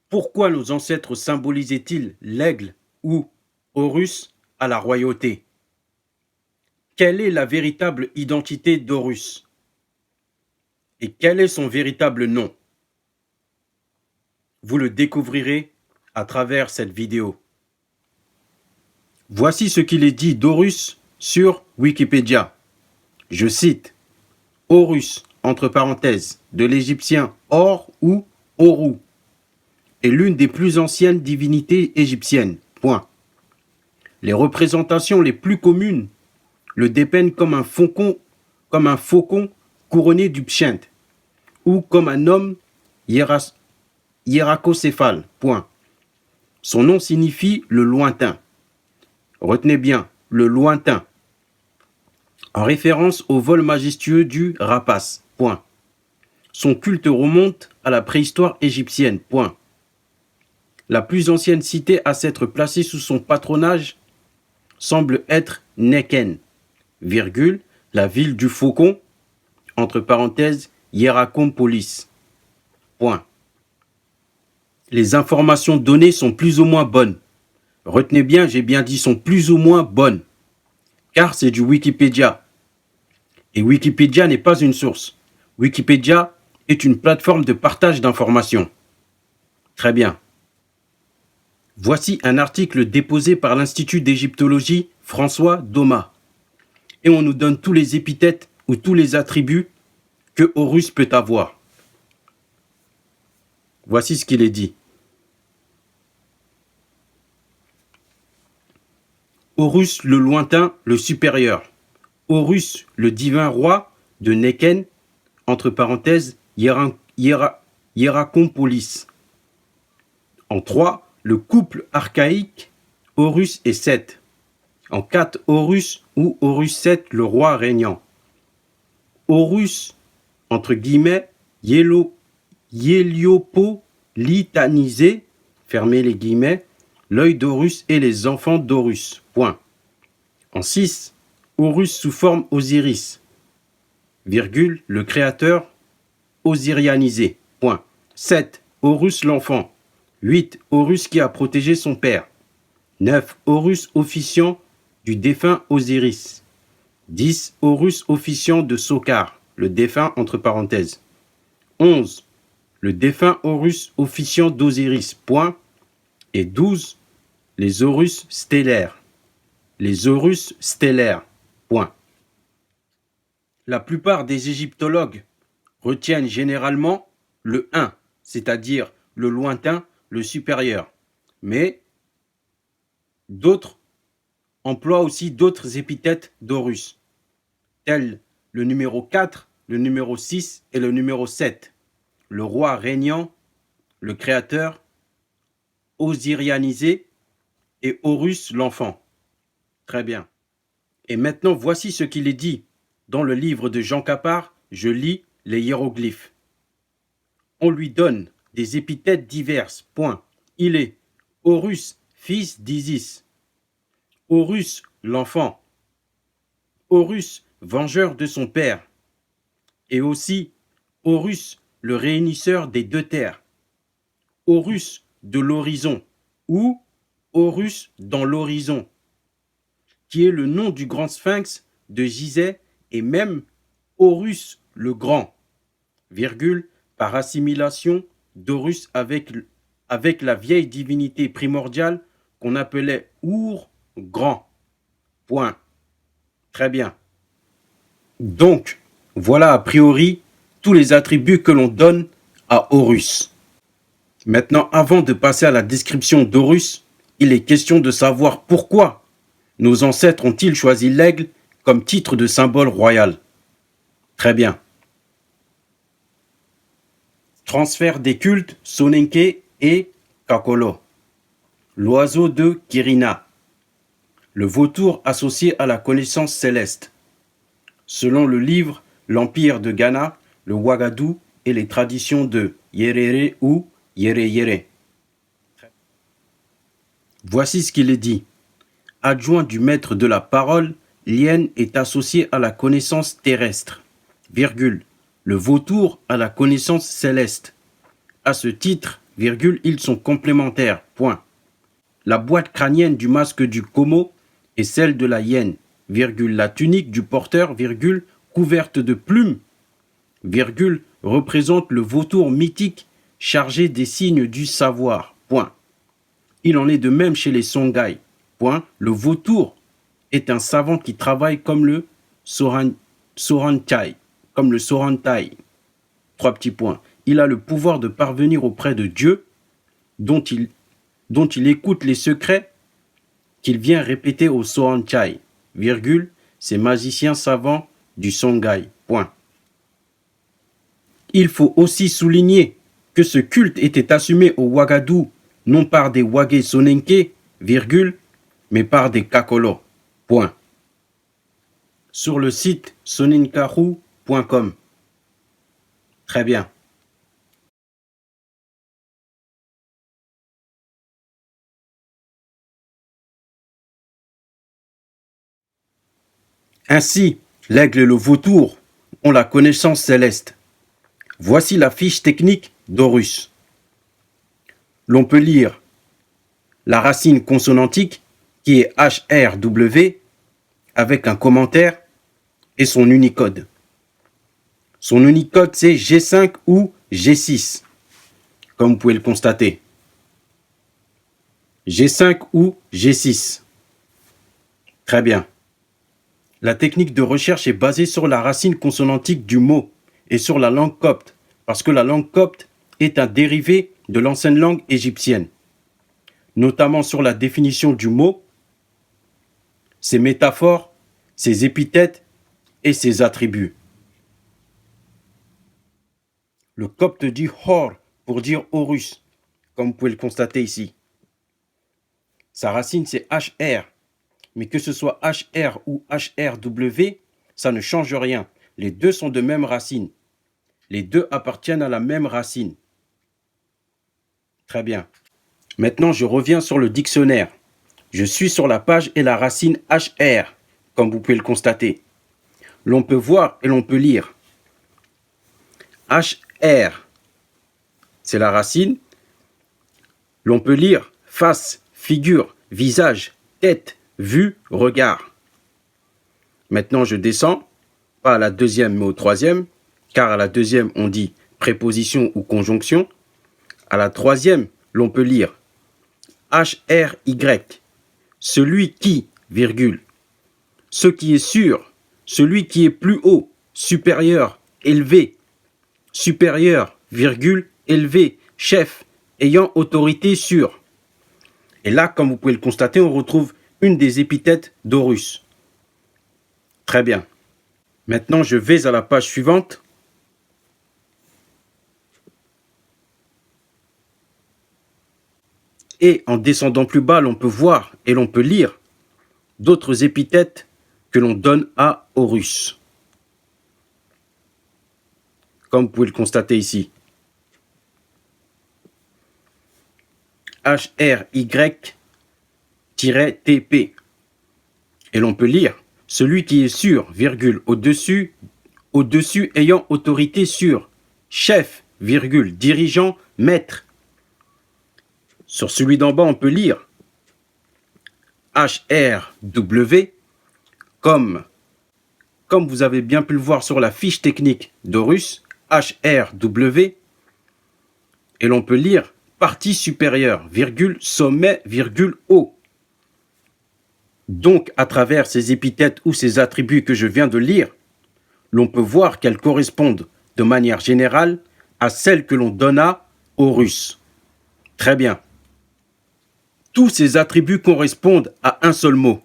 Pourquoi nos ancêtres symbolisaient-ils l'aigle ou Horus à la royauté? Quelle est la véritable identité d'Horus? Et quel est son véritable nom? Vous le découvrirez à travers cette vidéo. Voici ce qu'il est dit d'Horus sur Wikipédia. Je cite: Horus, entre parenthèses, de l'égyptien Hor ou Horus, est l'une des plus anciennes divinités égyptiennes. Point. Les représentations les plus communes le dépeignent comme un faucon couronné du pschent, ou comme un homme hiéracocéphale. Point. Son nom signifie le lointain. Retenez bien, le lointain, en référence au vol majestueux du rapace. Point. Son culte remonte à la préhistoire égyptienne. Point. La plus ancienne cité à s'être placée sous son patronage semble être Neken, virgule, la ville du faucon, entre parenthèses, Hierakonpolis. Point. Les informations données sont plus ou moins bonnes. Retenez bien, j'ai bien dit sont plus ou moins bonnes, car c'est du Wikipédia. Et Wikipédia n'est pas une source. Wikipédia est une plateforme de partage d'informations. Très bien. Voici un article déposé par l'Institut d'égyptologie François Domat. Et on nous donne tous les épithètes ou tous les attributs que Horus peut avoir. Voici ce qu'il est dit. Horus le lointain, le supérieur. Horus le divin roi de Neken, entre parenthèses, Hierakonpolis. En 3, le couple archaïque Horus et Seth. En 4, Horus ou Horus Seth, le roi régnant. Horus, entre guillemets, héliopolitanisé, fermez les guillemets, l'œil d'Horus et les enfants d'Horus. Point. En 6, Horus sous forme Osiris, virgule, le créateur osirianisé. Point. 7, Horus l'enfant. 8, Horus qui a protégé son père. 9, Horus officiant du défunt Osiris. 10, Horus officiant de Sokar, le défunt entre parenthèses. 11, le défunt Horus officiant d'Osiris. Point. Et 12, les Horus stellaires. Les Horus stellaires. Point. La plupart des égyptologues retiennent généralement le 1, c'est-à-dire le lointain, le supérieur. Mais d'autres emploient aussi d'autres épithètes d'Horus, tels le numéro 4, le numéro 6 et le numéro 7. Le roi régnant, le créateur, osirianisé et Horus l'enfant. Très bien. Et maintenant, voici ce qu'il est dit dans le livre de Jean Capart. Je lis les hiéroglyphes. On lui donne des épithètes diverses. Point. Il est Horus, fils d'Isis. Horus, l'enfant. Horus, vengeur de son père. Et aussi Horus, le réunisseur des deux terres. Horus de l'horizon ou Horus dans l'horizon, qui est le nom du grand sphinx de Gizeh, et même Horus le grand, virgule, par assimilation d'Horus avec la vieille divinité primordiale qu'on appelait Our grand. Point. Très bien. Donc, voilà a priori tous les attributs que l'on donne à Horus. Maintenant, avant de passer à la description d'Horus, il est question de savoir pourquoi nos ancêtres ont-ils choisi l'aigle comme titre de symbole royal. Très bien. Transfert des cultes Sonenke et Kakolo. L'oiseau de Kirina. Le vautour associé à la connaissance céleste. Selon le livre L'Empire de Ghana, le Ouagadou et les traditions de Yerere ou Yere-Yere. Voici ce qu'il est dit. Adjoint du maître de la parole, l'hyène est associé à la connaissance terrestre, virgule, le vautour à la connaissance céleste. À ce titre, virgule, ils sont complémentaires, point. La boîte crânienne du masque du Como est celle de la hyène, virgule, la tunique du porteur, virgule, couverte de plumes, virgule, représente le vautour mythique chargé des signes du savoir, point. Il en est de même chez les Songhai, point. Le vautour est un savant qui travaille comme le Sorantai, comme le Sorantai. 3 petits points. Il a le pouvoir de parvenir auprès de Dieu, dont il écoute les secrets qu'il vient répéter au Sorantai, virgule, ces magiciens savants du Songhai, point. Il faut aussi souligner que ce culte était assumé au Ouagadougou non par des Wage Sonenke, virgule, mais par des Kakolo, point. Sur le site soninkaru.com. Très bien. Ainsi, l'aigle et le vautour ont la connaissance céleste. Voici la fiche technique d'Horus. L'on peut lire la racine consonantique qui est HRW avec un commentaire et son Unicode. Son Unicode c'est G5 ou G6, comme vous pouvez le constater. G5 ou G6. Très bien. La technique de recherche est basée sur la racine consonantique du mot et sur la langue copte, parce que la langue copte est un dérivé de l'ancienne langue égyptienne, notamment sur la définition du mot, ses métaphores, ses épithètes et ses attributs. Le copte dit Hor pour dire Horus, comme vous pouvez le constater ici. Sa racine c'est HR, mais que ce soit HR ou HRW, ça ne change rien. Les deux sont de même racine. Les deux appartiennent à la même racine. Très bien. Maintenant, je reviens sur le dictionnaire. Je suis sur la page et la racine HR, comme vous pouvez le constater. L'on peut voir et l'on peut lire. HR, c'est la racine. L'on peut lire face, figure, visage, tête, vue, regard. Maintenant, je descends, pas à la deuxième, mais au troisième, car à la deuxième, on dit préposition ou conjonction. À la troisième, l'on peut lire HRY, celui qui, virgule, ce qui est sûr, celui qui est plus haut, supérieur, élevé, supérieur, virgule, élevé, chef, ayant autorité sur. Et là, comme vous pouvez le constater, on retrouve une des épithètes d'Horus. Très bien. Maintenant, je vais à la page suivante. Et en descendant plus bas, l'on peut voir et l'on peut lire d'autres épithètes que l'on donne à Horus. Comme vous pouvez le constater ici. HRY-TP. Et l'on peut lire celui qui est sur, virgule, au-dessus ayant autorité sur, chef, virgule, dirigeant, maître. Sur celui d'en bas, on peut lire HRW, comme vous avez bien pu le voir sur la fiche technique d'Horus, HRW, et l'on peut lire partie supérieure, virgule, sommet, virgule, haut. Donc, à travers ces épithètes ou ces attributs que je viens de lire, l'on peut voir qu'elles correspondent de manière générale à celles que l'on donne à Horus. Très bien. Tous ces attributs correspondent à un seul mot.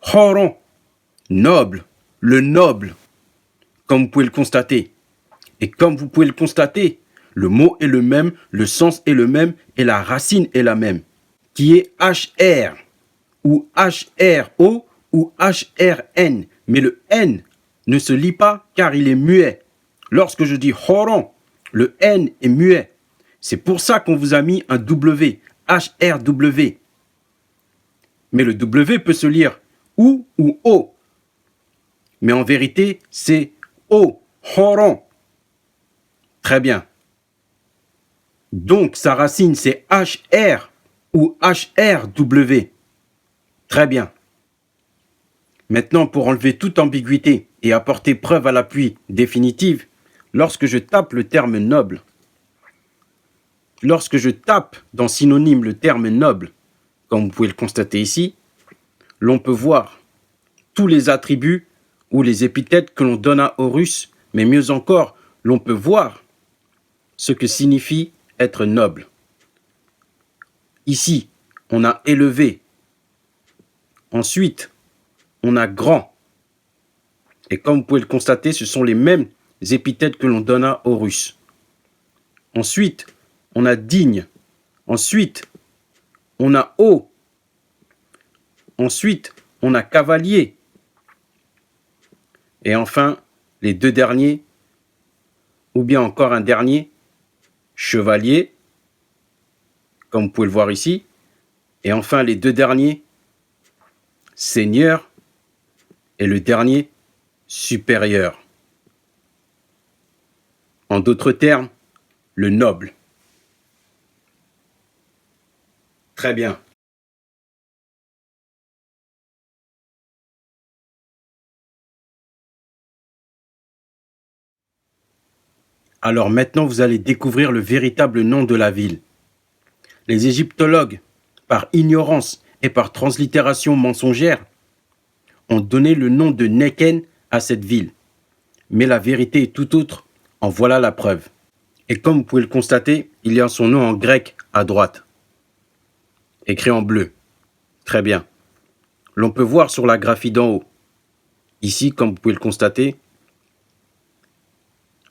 Horon, noble, le noble, comme vous pouvez le constater. Et comme vous pouvez le constater, le mot est le même, le sens est le même et la racine est la même, qui est HR ou HRO ou HRN. Mais le N ne se lit pas car il est muet. Lorsque je dis Horon, le N est muet. C'est pour ça qu'on vous a mis un W, HRW. Mais le W peut se lire ou O. Mais en vérité, c'est O, Horon. Très bien. Donc, sa racine, c'est HR ou HRW. Très bien. Maintenant, pour enlever toute ambiguïté et apporter preuve à l'appui définitive, lorsque je tape le terme noble, lorsque je tape dans synonyme le terme noble, comme vous pouvez le constater ici, l'on peut voir tous les attributs ou les épithètes que l'on donne à Horus, mais mieux encore, l'on peut voir ce que signifie être noble. Ici, on a élevé. Ensuite, on a grand. Et comme vous pouvez le constater, ce sont les mêmes épithètes que l'on donne à Horus. Ensuite, on a digne. Ensuite, on a haut. Ensuite, on a cavalier. Et enfin, les deux derniers, ou bien encore un dernier, chevalier, comme vous pouvez le voir ici. Et enfin, les deux derniers, seigneur. Et le dernier, supérieur. En d'autres termes, le noble. Très bien. Alors maintenant, vous allez découvrir le véritable nom de la ville. Les égyptologues, par ignorance et par translittération mensongère, ont donné le nom de Neken à cette ville. Mais la vérité est tout autre, en voilà la preuve. Et comme vous pouvez le constater, il y a son nom en grec à droite, écrit en bleu. Très bien. L'on peut voir sur la graphie d'en haut, ici, comme vous pouvez le constater,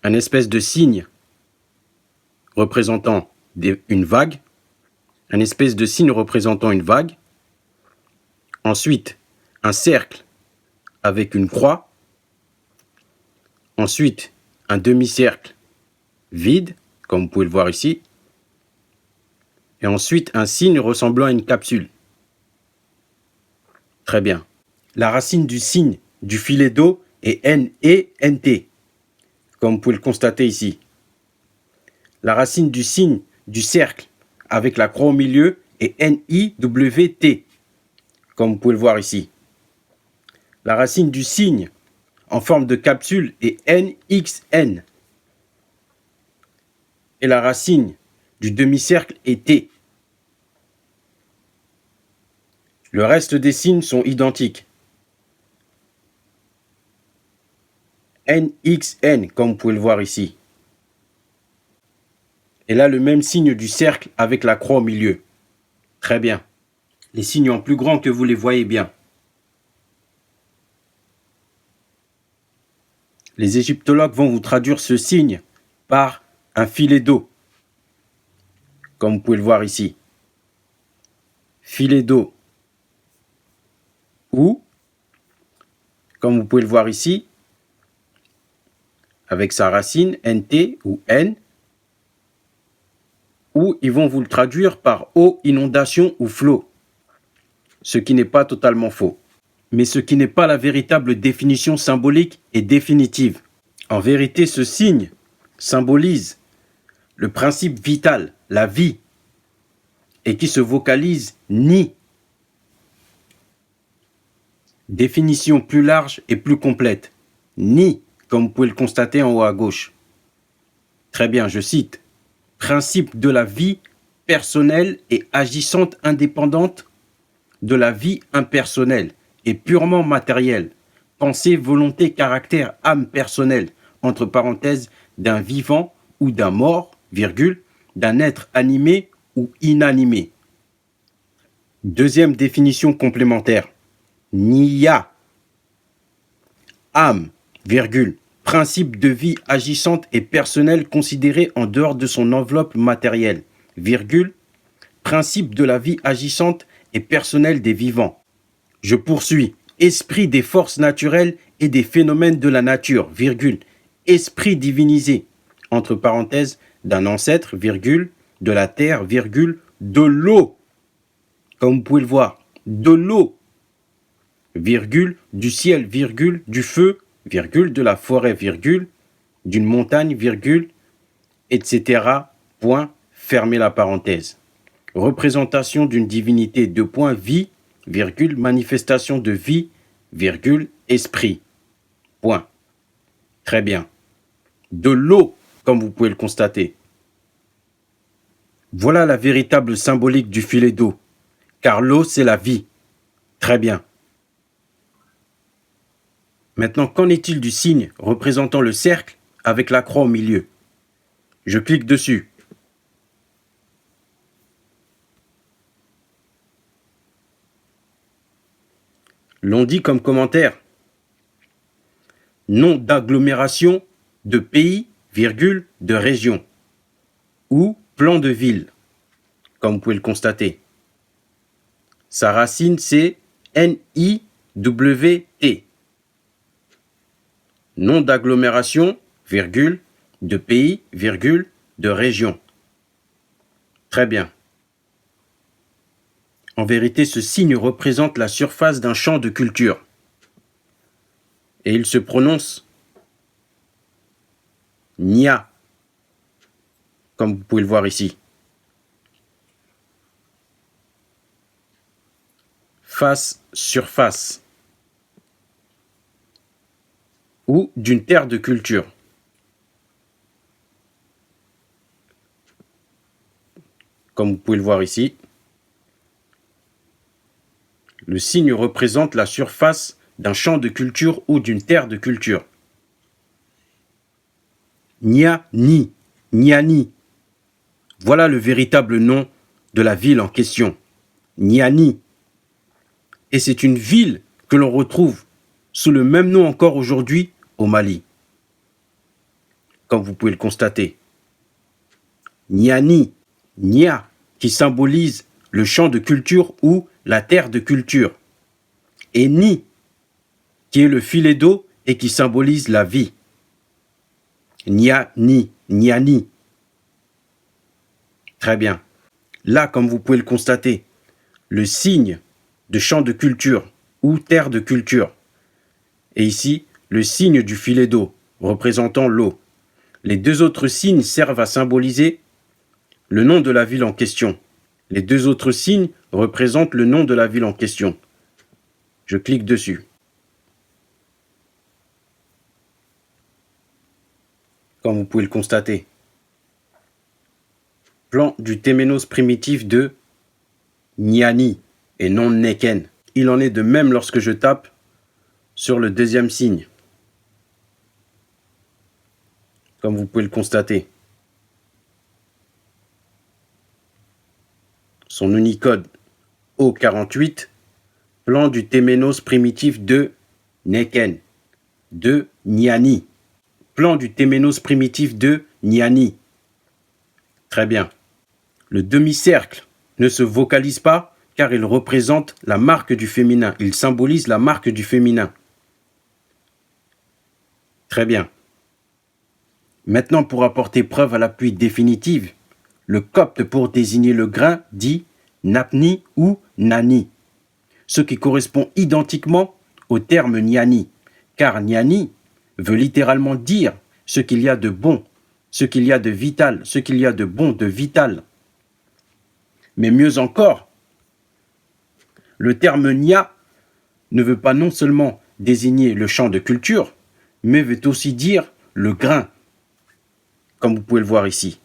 un espèce de signe représentant une vague, un espèce de signe représentant une vague, ensuite un cercle avec une croix, ensuite un demi-cercle vide, comme vous pouvez le voir ici, et ensuite un signe ressemblant à une capsule. Très bien. La racine du signe du filet d'eau est N-E-N-T, comme vous pouvez le constater ici. La racine du signe du cercle avec la croix au milieu est N-I-W-T, comme vous pouvez le voir ici. La racine du signe en forme de capsule est N-X-N. Et la racine du demi-cercle est T. Le reste des signes sont identiques. NXN, comme vous pouvez le voir ici. Et là, le même signe du cercle avec la croix au milieu. Très bien. Les signes en plus grand que vous les voyez bien. Les égyptologues vont vous traduire ce signe par un filet d'eau, comme vous pouvez le voir ici. Filet d'eau. Ou, comme vous pouvez le voir ici, avec sa racine NT ou N, ou ils vont vous le traduire par eau, inondation ou flot, ce qui n'est pas totalement faux. Mais ce qui n'est pas la véritable définition symbolique et définitive. En vérité, ce signe symbolise le principe vital, la vie, et qui se vocalise ni. Définition plus large et plus complète. Ni, comme vous pouvez le constater en haut à gauche. Très bien, je cite. Principe de la vie personnelle et agissante indépendante de la vie impersonnelle et purement matérielle. Pensée, volonté, caractère, âme personnelle, entre parenthèses, d'un vivant ou d'un mort, virgule, d'un être animé ou inanimé. Deuxième définition complémentaire. Niya. Âme, virgule, principe de vie agissante et personnelle considéré en dehors de son enveloppe matérielle, virgule, principe de la vie agissante et personnelle des vivants. Je poursuis. Esprit des forces naturelles et des phénomènes de la nature, virgule, esprit divinisé, entre parenthèses, d'un ancêtre, virgule, de la terre, virgule, de l'eau, comme vous pouvez le voir, de l'eau, virgule, du ciel, virgule, du feu, virgule, de la forêt, virgule, d'une montagne, virgule, etc. Point, fermez la parenthèse. Représentation d'une divinité, deux points, vie, virgule, manifestation de vie, virgule, esprit. Point. Très bien. De l'eau, comme vous pouvez le constater. Voilà la véritable symbolique du filet d'eau, car l'eau, c'est la vie. Très bien. Maintenant, qu'en est-il du signe représentant le cercle avec la croix au milieu? Je clique dessus. L'on dit comme commentaire: nom d'agglomération, de pays, virgule, de région, ou plan de ville, comme vous pouvez le constater. Sa racine, c'est N-I-W-T. Nom d'agglomération, virgule, de pays, virgule, de région. Très bien. En vérité, ce signe représente la surface d'un champ de culture. Et il se prononce Nia, comme vous pouvez le voir ici. Face, surface. Ou d'une terre de culture. Comme vous pouvez le voir ici. Le signe représente la surface d'un champ de culture ou d'une terre de culture. Niani, Niani. Voilà le véritable nom de la ville en question. Niani. Et c'est une ville que l'on retrouve sous le même nom encore aujourd'hui au Mali. Comme vous pouvez le constater. Niani, Nia, qui symbolise le champ de culture ou la terre de culture. Et Ni, qui est le filet d'eau et qui symbolise la vie. Niani, Niani. Très bien. Là, comme vous pouvez le constater, le signe de champ de culture ou terre de culture. Et ici, le signe du filet d'eau, représentant l'eau. Les deux autres signes servent à symboliser le nom de la ville en question. Les deux autres signes représentent le nom de la ville en question. Je clique dessus. Comme vous pouvez le constater. Plan du téménos primitif de Niani et non Neken. Il en est de même lorsque je tape sur le deuxième signe. Comme vous pouvez le constater. Son Unicode O48, plan du téménos primitif de Neken, de Niani. Plan du téménos primitif de Niani. Très bien. Le demi-cercle ne se vocalise pas car il représente la marque du féminin. Il symbolise la marque du féminin. Très bien. Maintenant, pour apporter preuve à l'appui définitive, le copte pour désigner le grain dit napni ou nani, ce qui correspond identiquement au terme niani, car niani veut littéralement dire ce qu'il y a de bon, ce qu'il y a de vital, ce qu'il y a de bon, de vital. Mais mieux encore, le terme nia ne veut pas non seulement désigner le champ de culture, mais veut aussi dire le grain, comme vous pouvez le voir ici.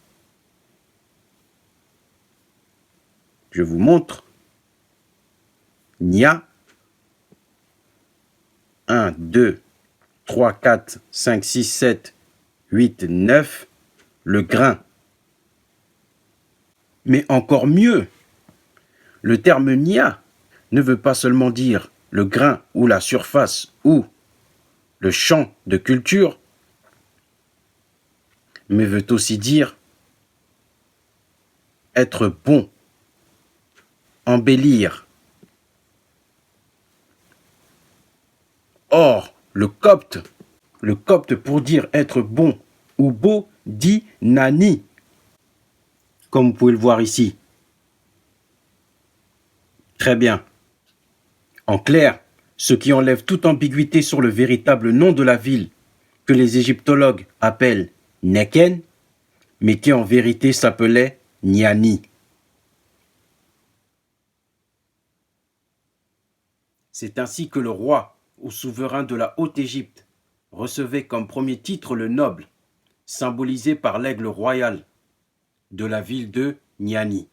Je vous montre. Nia. 1, 2, 3, 4, 5, 6, 7, 8, 9. Le grain. Mais encore mieux, le terme nia ne veut pas seulement dire le grain ou la surface ou le champ de culture, mais veut aussi dire être bon, embellir. Or, le copte pour dire être bon ou beau dit nani, comme vous pouvez le voir ici. Très bien. En clair, ce qui enlève toute ambiguïté sur le véritable nom de la ville que les égyptologues appellent Neken, mais qui en vérité s'appelait Niani. C'est ainsi que le roi ou souverain de la Haute-Égypte recevait comme premier titre le noble, symbolisé par l'aigle royal de la ville de Niani.